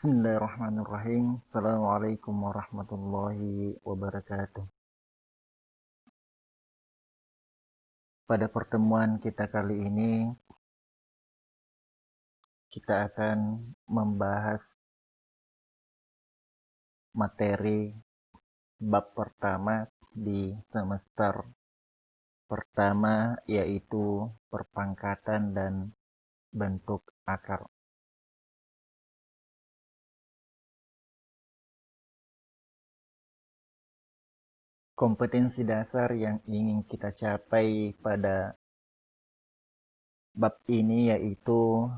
Bismillahirrahmanirrahim. Assalamualaikum warahmatullahi wabarakatuh. Pada pertemuan kita kali ini, kita akan membahas materi bab pertama di semester pertama, yaitu perpangkatan dan bentuk akar. Kompetensi dasar yang ingin kita capai pada bab ini yaitu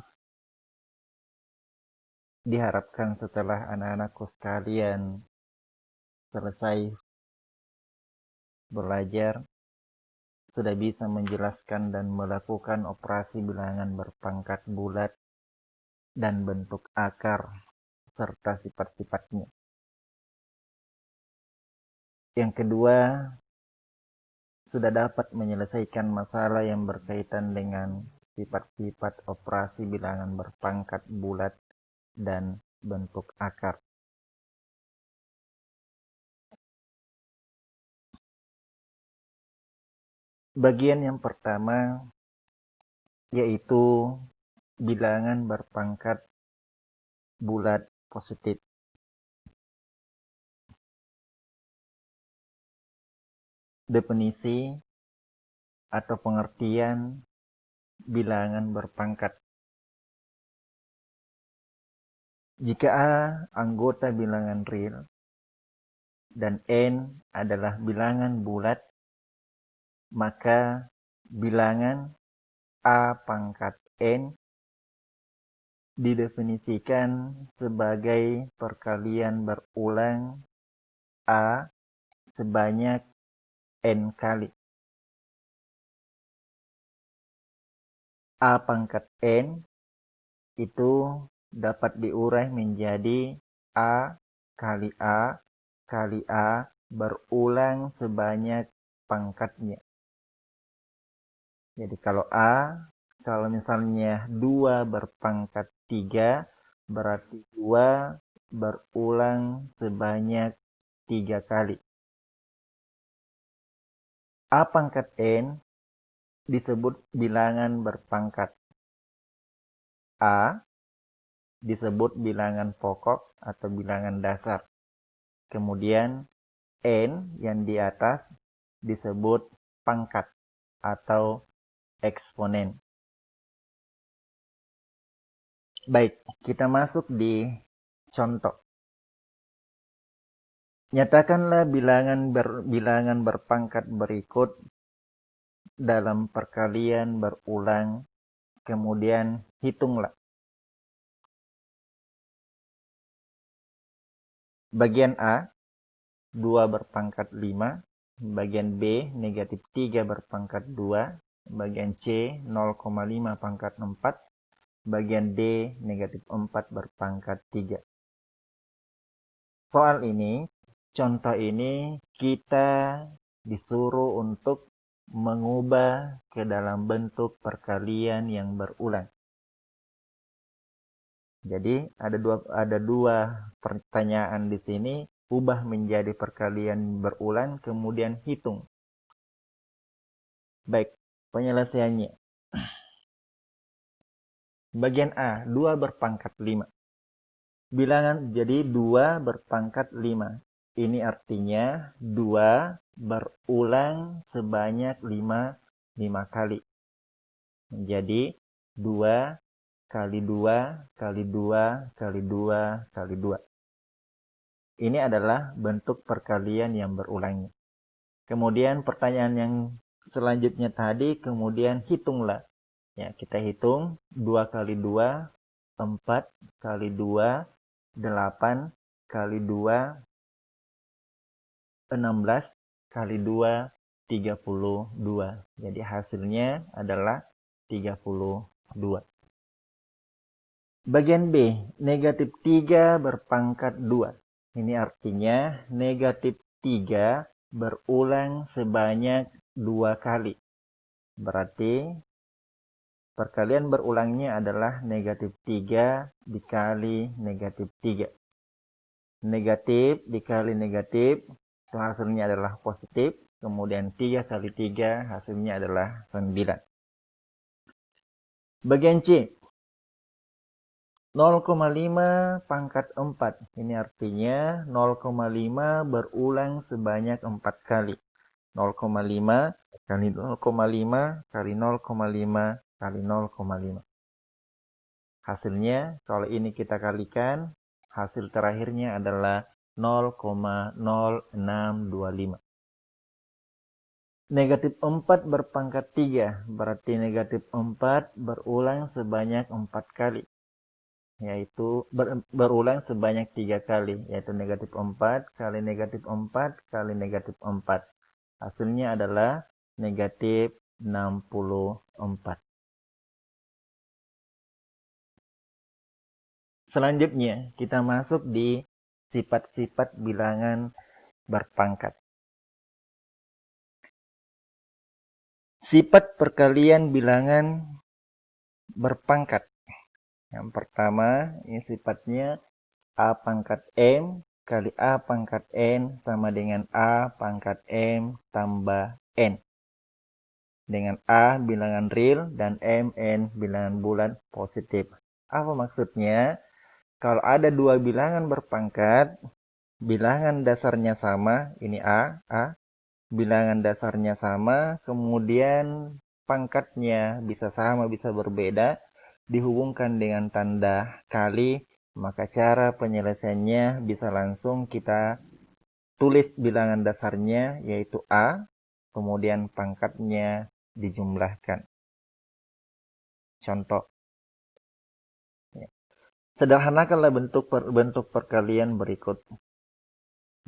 diharapkan setelah anak-anakku sekalian selesai belajar, sudah bisa menjelaskan dan melakukan operasi bilangan berpangkat bulat dan bentuk akar serta sifat-sifatnya. Yang kedua, sudah dapat menyelesaikan masalah yang berkaitan dengan sifat-sifat operasi bilangan berpangkat bulat dan bentuk akar. Bagian yang pertama yaitu bilangan berpangkat bulat positif. Definisi atau pengertian bilangan berpangkat. Jika A anggota bilangan real dan N adalah bilangan bulat, maka bilangan A pangkat N didefinisikan sebagai perkalian berulang A sebanyak N kali. A pangkat N itu dapat diurai menjadi A kali A kali A berulang sebanyak pangkatnya. Jadi kalau misalnya 2 berpangkat 3, berarti 2 berulang sebanyak 3 kali. A pangkat N disebut bilangan berpangkat. A disebut bilangan pokok atau bilangan dasar. Kemudian N yang di atas disebut pangkat atau eksponen. Baik, kita masuk di contoh. Nyatakanlah bilangan berpangkat berikut dalam perkalian berulang, kemudian hitunglah. Bagian A, 2 berpangkat 5. Bagian B, negatif 3 berpangkat 2. Bagian C, 0,5 pangkat 4. Bagian D, negatif 4 berpangkat 3. Soal ini, contoh ini kita disuruh untuk mengubah ke dalam bentuk perkalian yang berulang. Jadi ada dua pertanyaan di sini, ubah menjadi perkalian berulang kemudian hitung. Baik, penyelesaiannya. Bagian A, 2 berpangkat 5. Bilangan jadi 2 berpangkat 5. Ini artinya 2 berulang sebanyak 5 kali. Menjadi 2 kali 2 kali 2 kali 2 kali 2. Ini adalah bentuk perkalian yang berulangnya. Kemudian pertanyaan yang selanjutnya tadi, kemudian hitunglah. Ya, kita hitung 2 kali 2, 4 kali 2, 8 kali 2, 16 kali 2, 32. Jadi hasilnya adalah 32. Bagian B, negatif 3 berpangkat 2. Ini artinya negatif 3 berulang sebanyak 2 kali. Berarti Perkalian berulangnya adalah negatif 3 dikali negatif 3. Negatif dikali negatif, itu hasilnya adalah positif. Kemudian 3 kali 3 hasilnya adalah 9. Bagian C. 0,5 pangkat 4. Ini artinya 0,5 berulang sebanyak 4 kali. 0,5 kali 0,5 kali 0,5 kali 0,5. Hasilnya, kalau ini kita kalikan, hasil terakhirnya adalah 0,0625. Negatif 4 berpangkat 3, berarti negatif 4 berulang sebanyak 4 kali. Yaitu berulang sebanyak 3 kali, yaitu negatif 4 kali negatif 4 kali negatif 4. Hasilnya adalah negatif 64. Selanjutnya, kita masuk di sifat-sifat bilangan berpangkat. Sifat perkalian bilangan berpangkat. Yang pertama, ini sifatnya A pangkat M kali A pangkat N sama dengan A pangkat M tambah N. Dengan A bilangan real dan M, N bilangan bulat positif. Apa maksudnya? Kalau ada dua bilangan berpangkat, bilangan dasarnya sama, ini A, bilangan dasarnya sama, kemudian pangkatnya bisa sama, bisa berbeda, dihubungkan dengan tanda kali, maka cara penyelesaiannya bisa langsung kita tulis bilangan dasarnya, yaitu A, kemudian pangkatnya dijumlahkan. Contoh. Sederhanakanlah bentuk perkalian berikut.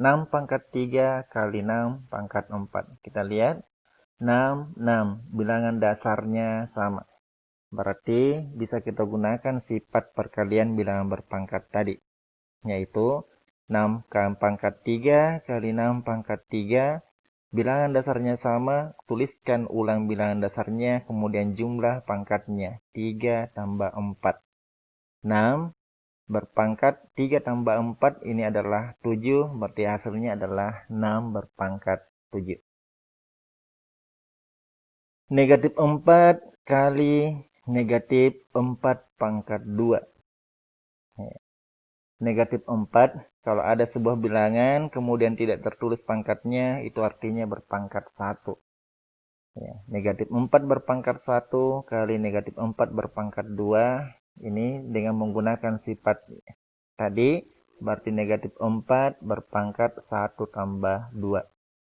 6 pangkat 3 kali 6 pangkat 4. Kita lihat 6, 6. Bilangan dasarnya sama. Berarti bisa kita gunakan sifat perkalian bilangan berpangkat tadi. Yaitu 6 pangkat 3 kali 6 pangkat 3. Bilangan dasarnya sama. Tuliskan ulang bilangan dasarnya. Kemudian jumlah pangkatnya. 3 tambah 4. 6 berpangkat 3 tambah 4 ini adalah 7, berarti hasilnya adalah 6 berpangkat 7. Negatif 4 kali negatif 4 pangkat 2. Negatif 4, kalau ada sebuah bilangan kemudian tidak tertulis pangkatnya, itu artinya berpangkat 1. Negatif 4 berpangkat 1 kali negatif 4 berpangkat 2. Ini dengan menggunakan sifat tadi, berarti negatif 4 berpangkat 1 tambah 2.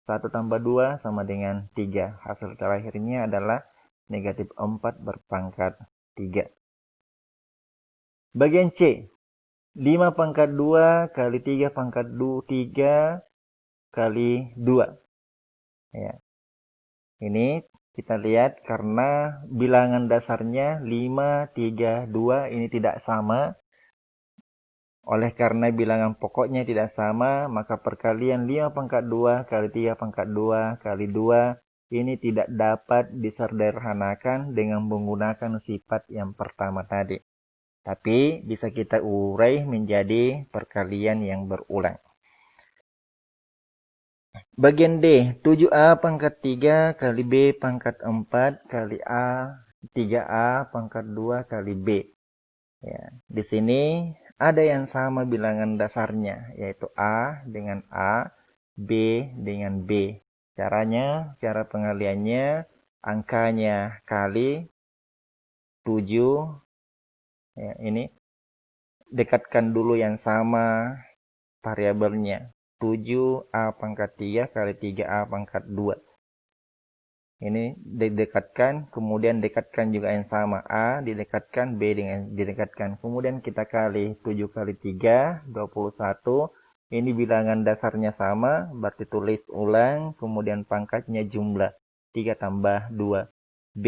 1 tambah 2 sama dengan 3. Hasil terakhirnya adalah negatif 4 berpangkat 3. Bagian C. 5 pangkat 2 kali 3 pangkat 3 kali 2. Ya. Ini kita lihat karena bilangan dasarnya 5, 3, 2 ini tidak sama. Oleh karena bilangan pokoknya tidak sama, maka perkalian 5 pangkat 2 kali 3 pangkat 2 kali 2 ini tidak dapat disederhanakan dengan menggunakan sifat yang pertama tadi. Tapi bisa kita urai menjadi perkalian yang berulang. Bagian D, 7A pangkat 3 kali B pangkat 4 kali A, 3A pangkat 2 kali B. Ya, di sini ada yang sama bilangan dasarnya, yaitu A dengan A, B dengan B. Cara pengaliannya, angkanya kali 7. Ya, ini dekatkan dulu yang sama variabelnya. 7A pangkat 3 kali 3A pangkat 2. Ini didekatkan, kemudian dekatkan juga yang sama. A didekatkan, B dengan didekatkan. Kemudian kita kali 7 kali 3, 21. Ini bilangan dasarnya sama, berarti tulis ulang, kemudian pangkatnya jumlah. 3 tambah 2. B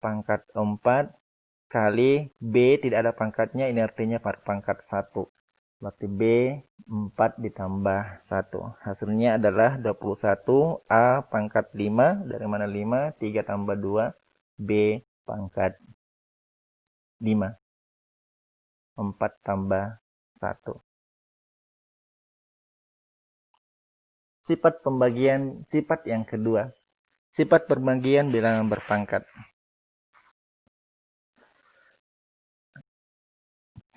pangkat 4 kali B tidak ada pangkatnya, ini artinya pangkat 1. Berarti B 4 ditambah 1. Hasilnya adalah 21. A pangkat 5. Dari mana 5? 3 tambah 2. B pangkat 5. 4 tambah 1. Sifat yang kedua. Sifat pembagian bilangan berpangkat.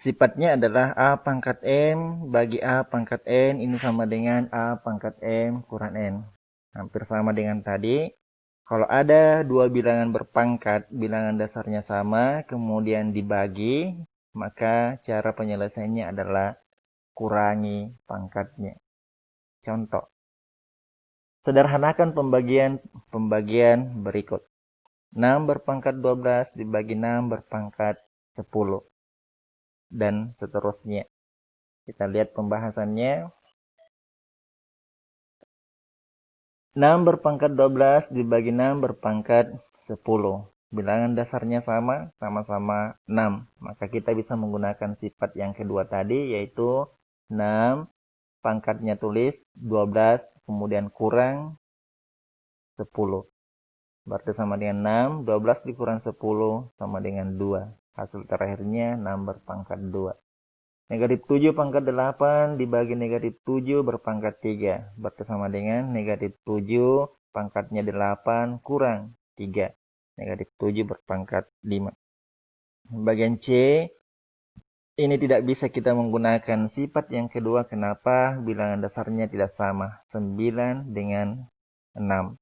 Sifatnya adalah A pangkat M bagi A pangkat N ini sama dengan A pangkat M kurang N. Hampir sama dengan tadi. Kalau ada dua bilangan berpangkat, bilangan dasarnya sama, kemudian dibagi, maka cara penyelesaiannya adalah kurangi pangkatnya. Contoh. Sederhanakan pembagian berikut. 6 berpangkat 12 dibagi 6 berpangkat 10. Dan seterusnya. Kita lihat pembahasannya. 6 berpangkat 12 dibagi 6 berpangkat 10. Bilangan dasarnya sama-sama 6. Maka kita bisa menggunakan sifat yang kedua tadi, yaitu 6, pangkatnya tulis 12, kemudian kurang 10. Berarti sama dengan 6, 12 dikurang 10 sama dengan 2. Hasil terakhirnya 6 berpangkat 2. Negatif 7 pangkat 8 dibagi negatif 7 berpangkat 3. Berarti sama dengan negatif 7 pangkatnya 8 kurang 3. Negatif 7 berpangkat 5. Bagian C, ini tidak bisa kita menggunakan sifat yang kedua. Kenapa? Bilangan dasarnya tidak sama. 9 dengan 6.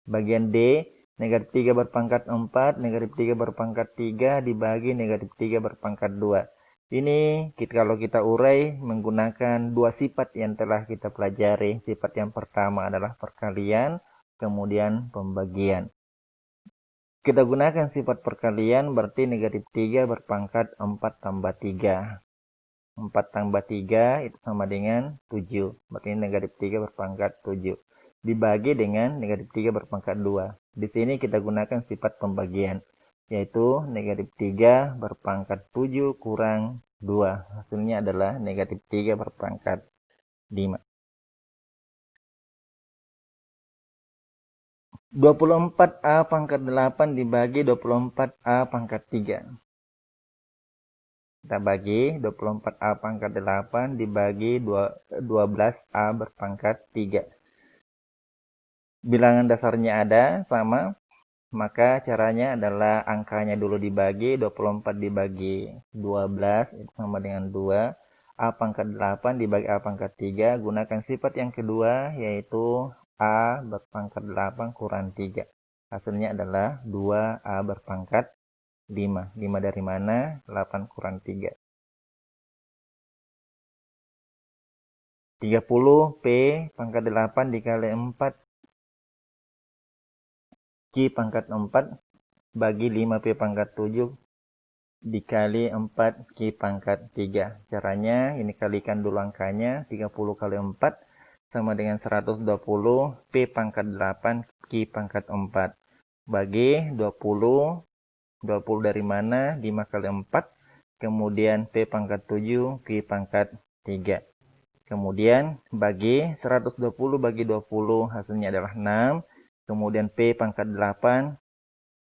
Bagian D, negatif 3 berpangkat 4, negatif 3 berpangkat 3 dibagi negatif 3 berpangkat 2. Ini kalau kita urai menggunakan dua sifat yang telah kita pelajari. Sifat yang pertama adalah perkalian, kemudian pembagian. Kita gunakan sifat perkalian, berarti negatif 3 berpangkat 4 tambah 3. 4 tambah 3 itu sama dengan 7. Berarti negatif 3 berpangkat 7. Dibagi dengan negatif 3 berpangkat 2. Di sini kita gunakan sifat pembagian, yaitu negatif 3 berpangkat 7 kurang 2. Hasilnya adalah negatif 3 berpangkat 5. 24A pangkat 8 dibagi 24A pangkat 3. Kita bagi 24A pangkat 8 dibagi 12A berpangkat 3. Bilangan dasarnya ada, sama. Maka caranya adalah angkanya dulu dibagi, 24 dibagi 12 itu sama dengan 2. A pangkat 8 dibagi A pangkat 3. Gunakan sifat yang kedua, yaitu A berpangkat 8 kurang 3. Hasilnya adalah 2A berpangkat 5. 5 dari mana? 8 kurang 3. 30 P pangkat 8 dikali 4 Q pangkat 4 bagi 5P pangkat 7 dikali 4 Q pangkat 3. Caranya ini kalikan dulu angkanya. 30 kali 4 sama dengan 120 P pangkat 8 Q pangkat 4 bagi 20. 20 dari mana? 5 kali 4. Kemudian P pangkat 7 Q pangkat 3. Kemudian bagi 120 bagi 20 hasilnya adalah 6. Kemudian P pangkat 8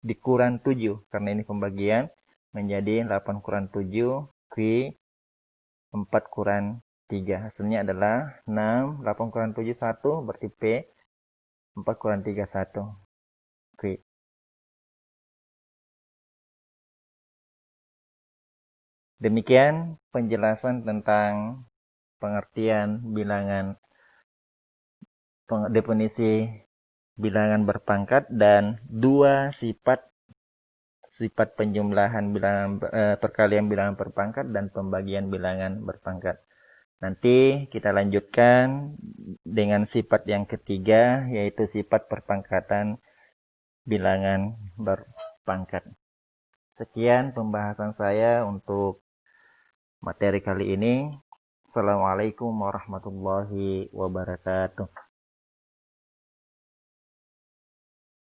dikurang 7. Karena ini pembagian menjadi 8 kurang 7. Q 4 kurang 3. Hasilnya adalah 6. 8 kurang 7 1. Berarti P 4 kurang 3 1. Q. Demikian penjelasan tentang pengertian bilangan, definisi bilangan berpangkat dan dua sifat penjumlahan bilangan perkalian bilangan berpangkat dan pembagian bilangan berpangkat. Nanti kita lanjutkan dengan sifat yang ketiga, yaitu sifat perpangkatan bilangan berpangkat. Sekian pembahasan saya untuk materi kali ini. Assalamualaikum warahmatullahi wabarakatuh.